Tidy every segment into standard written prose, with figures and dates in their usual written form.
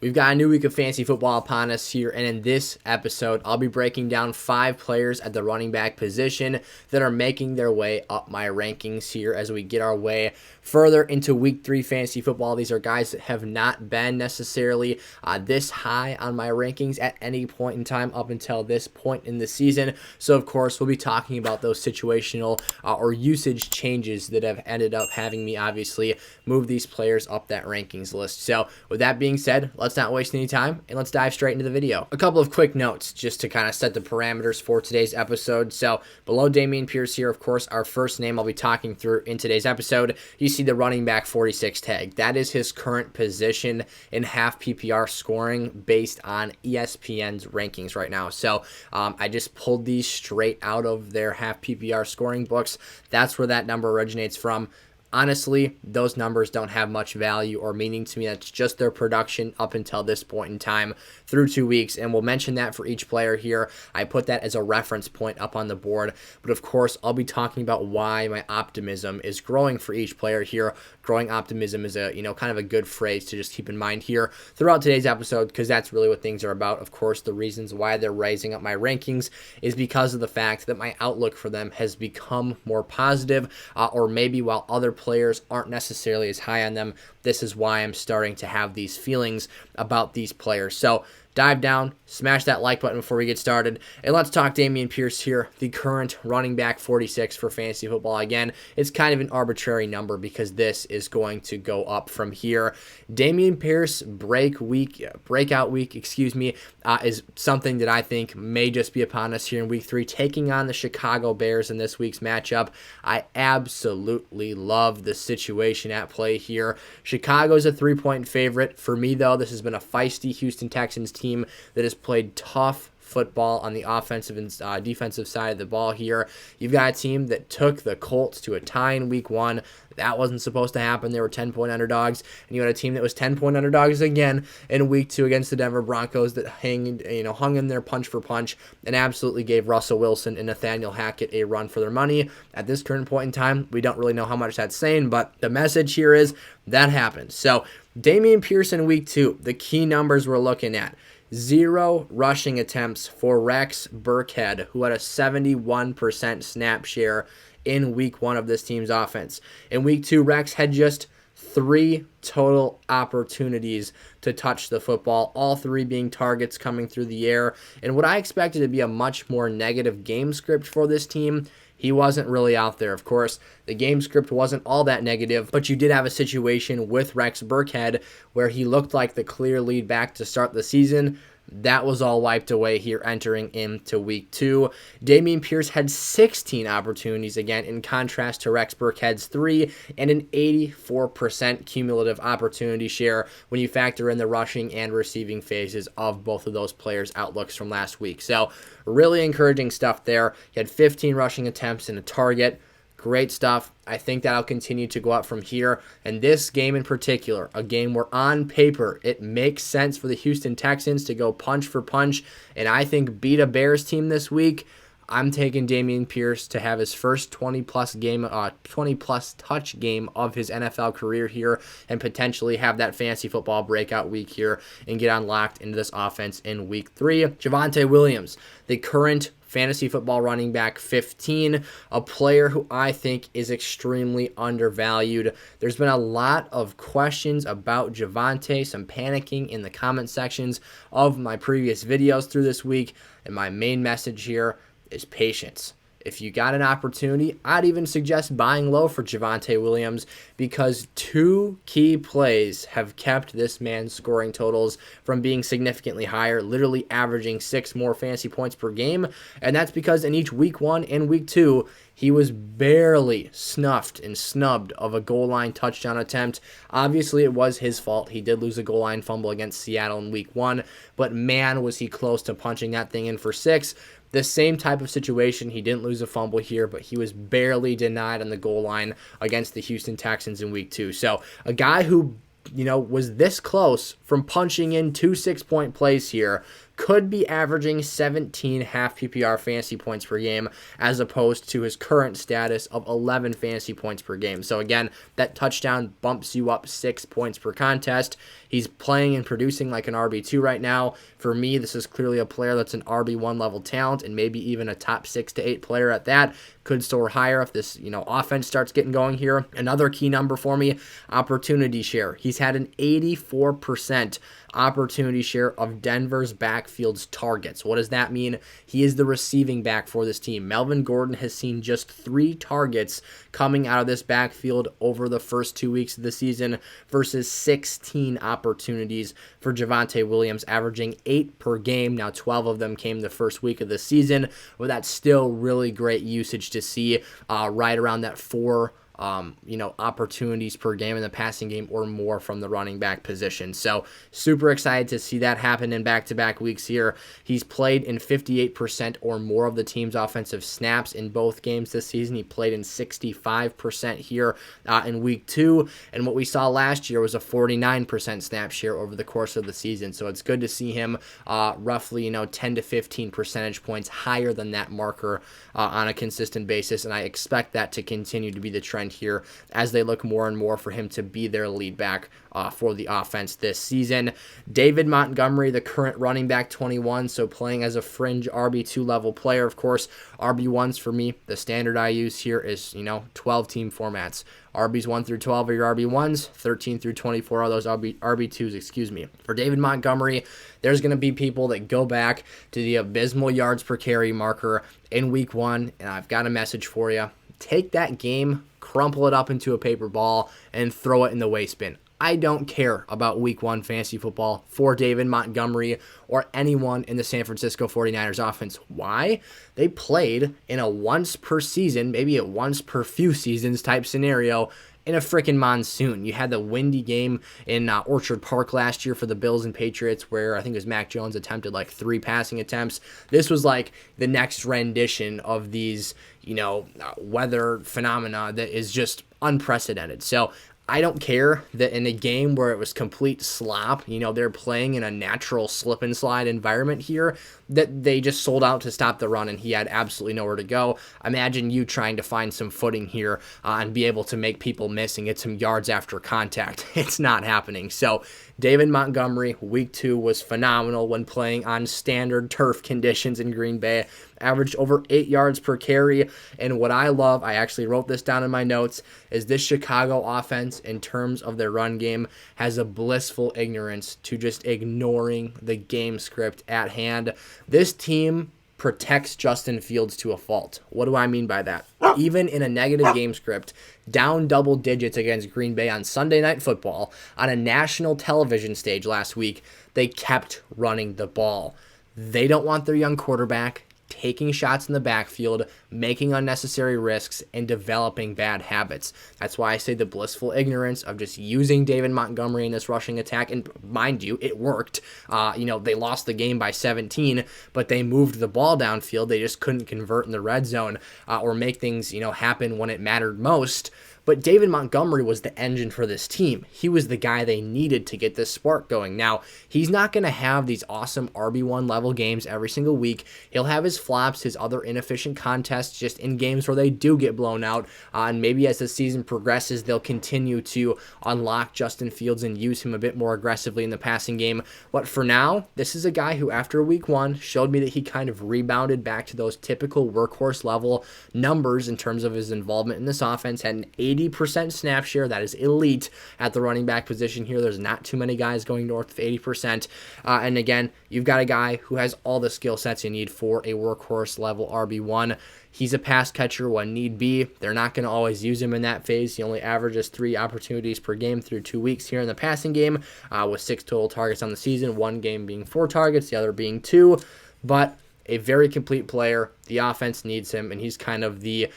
We've got a new week of fantasy football upon us here, and in this episode, I'll be breaking down 5 players at the running back position that are making their way up my rankings here as we get our way further into week 3 fantasy football. These are guys that have not been necessarily this high on my rankings at any point in time up until this point in the season. So, of course, we'll be talking about those situational or usage changes that have ended up having me obviously move these players up that rankings list. So, with that being said, let's not waste any time and let's dive straight into the video. A couple of quick notes just to kind of set the parameters for today's episode. So below Dameon Pierce here, of course, our first name I'll be talking through in today's episode, you see the running back 46 tag. That is his current position in half PPR scoring based on ESPN's rankings right now. So I just pulled these straight out of their half PPR scoring books. That's where that number originates from. Honestly, those numbers don't have much value or meaning to me. That's just their production up until this point in time through 2 weeks, and we'll mention that for each player here. I put that as a reference point up on the board, but of course, I'll be talking about why my optimism is growing for each player here. Growing optimism is a, kind of a good phrase to just keep in mind here throughout today's episode, because that's really what things are about. Of course, the reasons why they're rising up my rankings is because of the fact that my outlook for them has become more positive, or maybe while other players aren't necessarily as high on them, this is why I'm starting to have these feelings about these players. So dive down, smash that like button before we get started, and let's talk Dameon Pierce here, the current running back 46 for fantasy football. Again, it's kind of an arbitrary number because this is going to go up from here. Dameon Pierce breakout week, is something that I think may just be upon us here in week 3, taking on the Chicago Bears in this week's matchup. I absolutely love the situation at play here. Chicago's a 3-point favorite. For me, though, this has been a feisty Houston Texans team that has played tough football on the offensive and defensive side of the ball here. You've got a team that took the Colts to a tie in week 1. That wasn't supposed to happen. They were 10-point underdogs. And you had a team that was 10-point underdogs again in week 2 against the Denver Broncos that hung in there punch for punch and absolutely gave Russell Wilson and Nathaniel Hackett a run for their money. At this current point in time, we don't really know how much that's saying, but the message here is that happened. So Dameon Pierce in week 2, the key numbers we're looking at. 0 rushing attempts for Rex Burkhead, who had a 71% snap share in week 1 of this team's offense. In week 2, Rex had just 3 total opportunities to touch the football, all 3 being targets coming through the air. And what I expected to be a much more negative game script for this team, he wasn't really out there. Of course, the game script wasn't all that negative, but you did have a situation with Rex Burkhead where he looked like the clear lead back to start the season. That was all wiped away here entering into week 2. Dameon Pierce had 16 opportunities, again, in contrast to Rex Burkhead's 3, and an 84% cumulative opportunity share when you factor in the rushing and receiving phases of both of those players' outlooks from last week. So really encouraging stuff there. He had 15 rushing attempts and a target. Great stuff. I think that'll continue to go up from here. And this game in particular, a game where on paper it makes sense for the Houston Texans to go punch for punch and I think beat a Bears team this week. I'm taking Dameon Pierce to have his first 20-plus touch game of his NFL career here and potentially have that fantasy football breakout week here and get unlocked into this offense in week 3. Javonte Williams, the current fantasy football running back 15, a player who I think is extremely undervalued. There's been a lot of questions about Javonte, some panicking in the comment sections of my previous videos through this week, and my main message here is patience. If you got an opportunity, I'd even suggest buying low for Javonte Williams because 2 key plays have kept this man's scoring totals from being significantly higher, literally averaging 6 more fantasy points per game. And that's because in each week 1 and week 2, he was barely snuffed and snubbed of a goal line touchdown attempt. Obviously, it was his fault. He did lose a goal line fumble against Seattle in week 1, but man, was he close to punching that thing in for 6. The same type of situation. He didn't lose a fumble here, but he was barely denied on the goal line against the Houston Texans in week 2. So a guy who, was this close from punching in 2 6-point plays here could be averaging 17 half PPR fantasy points per game as opposed to his current status of 11 fantasy points per game. So again, that touchdown bumps you up 6 points per contest. He's playing and producing like an RB2 right now. For me, this is clearly a player that's an RB1 level talent and maybe even a top 6 to 8 player at that. Could soar higher if this, offense starts getting going here. Another key number for me, opportunity share. He's had an 84% opportunity share of Denver's backfield's targets. What does that mean? He is the receiving back for this team. Melvin Gordon has seen just 3 targets coming out of this backfield over the first 2 weeks of the season versus 16 opportunities for Javonte Williams, averaging 8 per game. Now 12 of them came the first week of the season, but that's still really great usage to see, right around that 4 opportunities per game in the passing game or more from the running back position. So super excited to see that happen in back-to-back weeks here. He's played in 58% or more of the team's offensive snaps in both games this season. He played in 65% here in week 2. And what we saw last year was a 49% snap share over the course of the season. So it's good to see him roughly, 10 to 15 percentage points higher than that marker on a consistent basis. And I expect that to continue to be the trend here as they look more and more for him to be their lead back for the offense this season. David Montgomery, the current running back 21, so playing as a fringe RB2 level player. Of course, RB1s for me, the standard I use here is, 12 team formats. RBs 1 through 12 are your RB1s, 13 through 24 are those RB2s, For David Montgomery, there's going to be people that go back to the abysmal yards per carry marker in week 1, and I've got a message for you. Take that game, crumple it up into a paper ball, and throw it in the waste bin. I don't care about week 1 fantasy football for David Montgomery or anyone in the San Francisco 49ers offense. Why? They played in a once per season, maybe a once per few seasons type scenario in a freaking monsoon. You had the windy game in Orchard Park last year for the Bills and Patriots where I think it was Mac Jones attempted like 3 passing attempts. This was like the next rendition of these, weather phenomena that is just unprecedented. So I don't care that in a game where it was complete slop, they're playing in a natural slip and slide environment here, that they just sold out to stop the run and he had absolutely nowhere to go. Imagine you trying to find some footing here and be able to make people miss and get some yards after contact. It's not happening. So David Montgomery, week 2, was phenomenal when playing on standard turf conditions in Green Bay. Averaged over 8 yards per carry. And what I love, I actually wrote this down in my notes, is this Chicago offense, in terms of their run game, has a blissful ignorance to just ignoring the game script at hand. This team protects Justin Fields to a fault. What do I mean by that? Even in a negative game script, down double digits against Green Bay on Sunday Night Football, on a national television stage last week, they kept running the ball. They don't want their young quarterback taking shots in the backfield, making unnecessary risks, and developing bad habits. That's why I say the blissful ignorance of just using David Montgomery in this rushing attack. And mind you, it worked. They lost the game by 17, but they moved the ball downfield. They just couldn't convert in the red zone or make things, happen when it mattered most. But David Montgomery was the engine for this team. He was the guy they needed to get this spark going. Now, he's not going to have these awesome RB1 level games every single week. He'll have his flops, his other inefficient contests, just in games where they do get blown out. And maybe as the season progresses, they'll continue to unlock Justin Fields and use him a bit more aggressively in the passing game. But for now, this is a guy who, after week 1, showed me that he kind of rebounded back to those typical workhorse level numbers in terms of his involvement in this offense. Had an 80% snap share. That is elite at the running back position here. There's not too many guys going north of 80%. And again, you've got a guy who has all the skill sets you need for a workhorse level RB1. He's a pass catcher when need be. They're not going to always use him in that phase. He only averages 3 opportunities per game through 2 weeks here in the passing game, with 6 total targets on the season, 1 game being 4 targets, the other being 2. But a very complete player. The offense needs him, and he's kind of the,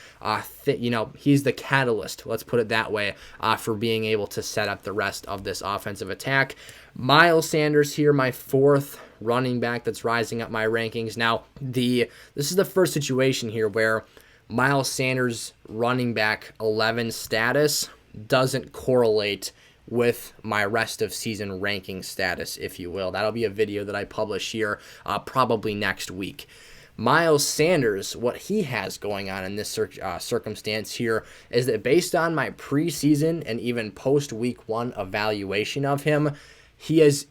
he's the catalyst, let's put it that way, for being able to set up the rest of this offensive attack. Miles Sanders here, my 4th running back that's rising up my rankings. Now, this is the first situation here where Miles Sanders' running back 11 status doesn't correlate with my rest of season ranking status, if you will. That'll be a video that I publish here probably next week. Miles Sanders, what he has going on in this circumstance here is that based on my preseason and even post-week 1 evaluation of him, he has,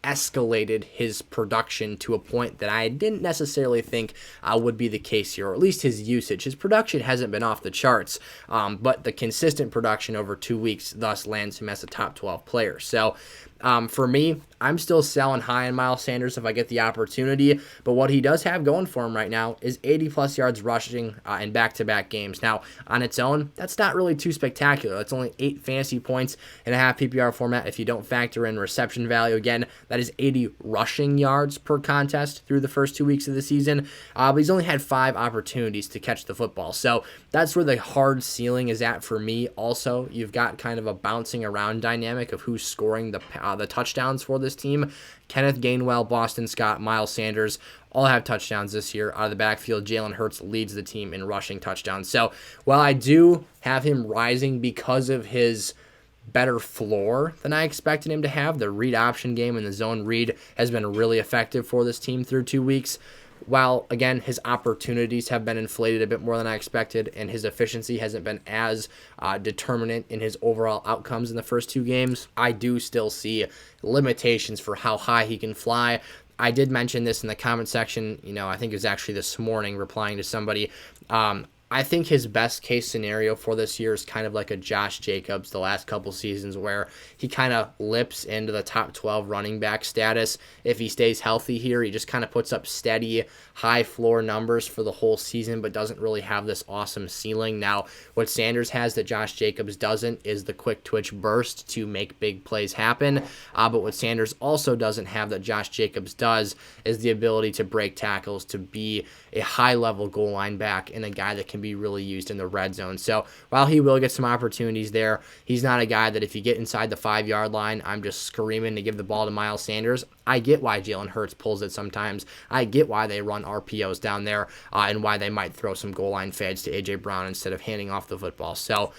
escalated his production to a point that I didn't necessarily think would be the case here, or at least his usage. His production hasn't been off the charts, but the consistent production over 2 weeks thus lands him as a top 12 player. So for me, I'm still selling high on Miles Sanders if I get the opportunity, but what he does have going for him right now is 80-plus yards rushing in back-to-back games. Now, on its own, that's not really too spectacular. That's only 8 fantasy points in a half PPR format if you don't factor in reception value. Again, that is 80 rushing yards per contest through the first 2 weeks of the season, but he's only had 5 opportunities to catch the football. So that's where the hard ceiling is at for me. Also, you've got kind of a bouncing around dynamic of who's scoring the touchdowns for this team. Kenneth Gainwell, Boston Scott, Miles Sanders all have touchdowns this year out of the backfield. Jalen Hurts leads the team in rushing touchdowns. So while I do have him rising because of his better floor than I expected him to have, the read option game and the zone read has been really effective for this team through 2 weeks. While, again, his opportunities have been inflated a bit more than I expected, and his efficiency hasn't been as determinant in his overall outcomes in the first 2 games, I do still see limitations for how high he can fly. I did mention this in the comment section, I think it was actually this morning replying to somebody. I think his best case scenario for this year is kind of like a Josh Jacobs the last couple seasons, where he kind of lips into the top 12 running back status. If he stays healthy here, he just kind of puts up steady high floor numbers for the whole season, but doesn't really have this awesome ceiling. Now, what Sanders has that Josh Jacobs doesn't is the quick twitch burst to make big plays happen. But what Sanders also doesn't have that Josh Jacobs does is the ability to break tackles, to be a high-level goal line back, and a guy that can be really used in the red zone. So while he will get some opportunities there, he's not a guy that if you get inside the 5-yard line, I'm just screaming to give the ball to Miles Sanders. I get why Jalen Hurts pulls it sometimes. I get why they run RPOs down there and why they might throw some goal line fades to A.J. Brown instead of handing off the football. So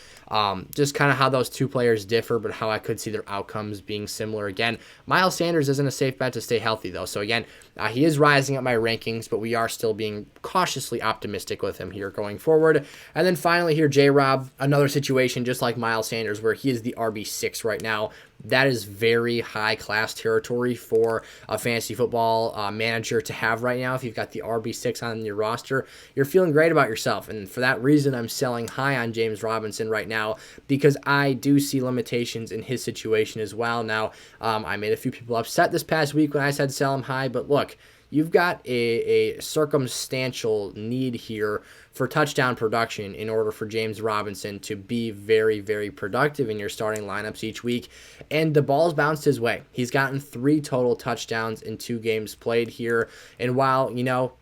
just kind of how those two players differ, but how I could see their outcomes being similar. Again, Miles Sanders isn't a safe bet to stay healthy, though. So again, he is rising up my rankings, but we are still being cautiously optimistic with him here going forward. And then finally here, J-Rob, another situation just like Miles Sanders where he is the RB6 right now. That is very high-class territory for a fantasy football manager to have right now. If you've got the RB6 on your roster, you're feeling great about yourself. And for that reason, I'm selling high on James Robinson right now because I do see limitations in his situation as well. Now, I made a few people upset this past week when I said sell him high, but look, you've got a circumstantial need here for touchdown production in order for James Robinson to be very, very productive in your starting lineups each week. And the ball's bounced his way. He's gotten 3 total touchdowns in 2 games played here. And while,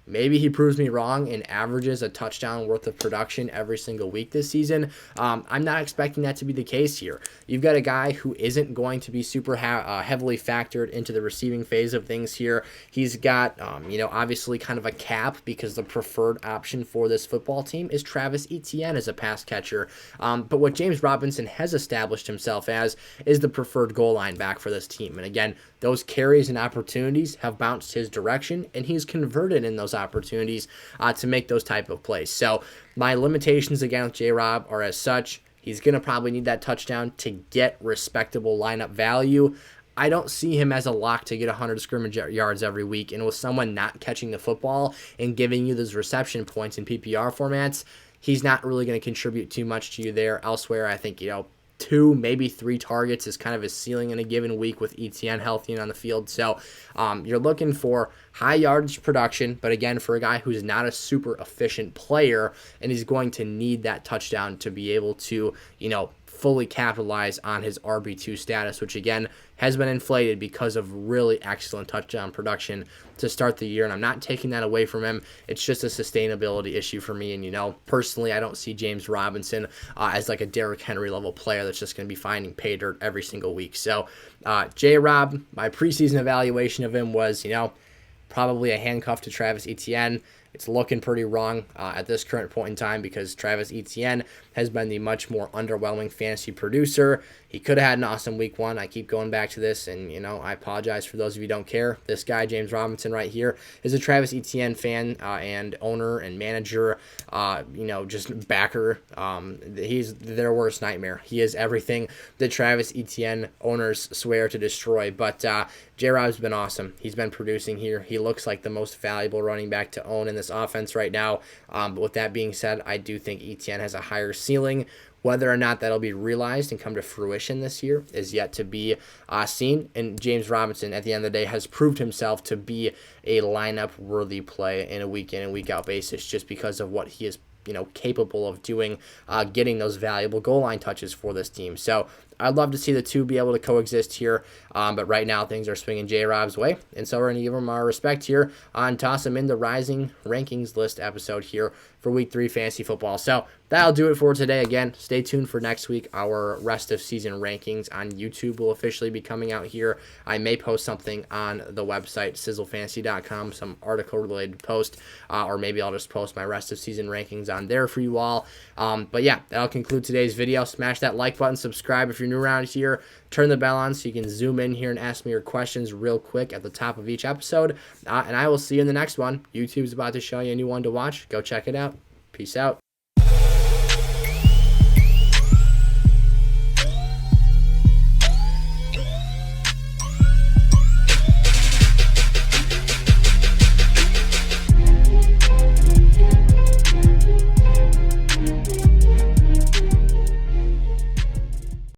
maybe he proves me wrong and averages a touchdown worth of production every single week this season, I'm not expecting that to be the case here. You've got a guy who isn't going to be super heavily factored into the receiving phase of things here. He's got, obviously kind of a cap because the preferred option for this football team is Travis Etienne as a pass catcher. But what James Robinson has established himself as is the preferred goal line back for this team. And again, those carries and opportunities have bounced his direction, and he's converted in those opportunities to make those type of plays. So my limitations again with J-Rob are as such. He's going to probably need that touchdown to get respectable lineup value. I don't see him as a lock to get 100 scrimmage yards every week. And with someone not catching the football and giving you those reception points in PPR formats, he's not really going to contribute too much to you there. Elsewhere, I think, 2, maybe 3 targets is kind of his ceiling in a given week with Etienne healthy and on the field. So you're looking for high yardage production, but again, for a guy who's not a super efficient player, and he's going to need that touchdown to be able to, fully capitalize on his RB2 status, which again has been inflated because of really excellent touchdown production to start the year. And I'm not taking that away from him. It's just a sustainability issue for me. And, personally, I don't see James Robinson as like a Derrick Henry level player that's just going to be finding pay dirt every single week. So J-Rob, my preseason evaluation of him was, probably a handcuff to Travis Etienne. it's looking pretty wrong at this current point in time because Travis Etienne has been the much more underwhelming fantasy producer. He could have had an awesome week 1. I keep going back to this, and, I apologize for those of you who don't care. This guy, James Robinson right here, is a Travis Etienne fan and owner and manager, just backer. He's their worst nightmare. He is everything that Travis Etienne owners swear to destroy. But J-Rob's been awesome. He's been producing here. He looks like the most valuable running back to own in this offense right now. But with that being said, I do think Etienne has a higher ceiling. Whether or not that'll be realized and come to fruition this year is yet to be seen. And James Robinson, at the end of the day, has proved himself to be a lineup-worthy play in a week-in and week-out basis just because of what he is capable of doing, getting those valuable goal line touches for this team. So I'd love to see the two be able to coexist here, but right now things are swinging J-Rob's way, and so we're going to give him our respect here and toss him in the Rising Rankings List episode here for Week 3 Fantasy Football. So that'll do it for today. Again, stay tuned for next week. Our rest of season rankings on YouTube will officially be coming out here. I may post something on the website, sizzlefantasy.com, some article-related post, or maybe I'll just post my rest of season rankings on there for you all. But yeah, that'll conclude today's video. Smash that like button, subscribe if you're new around here, turn the bell on so you can zoom in here and ask me your questions real quick at the top of each episode, and I will see you in the next one. YouTube's about to show you a new one to watch. Go check it out. Peace out.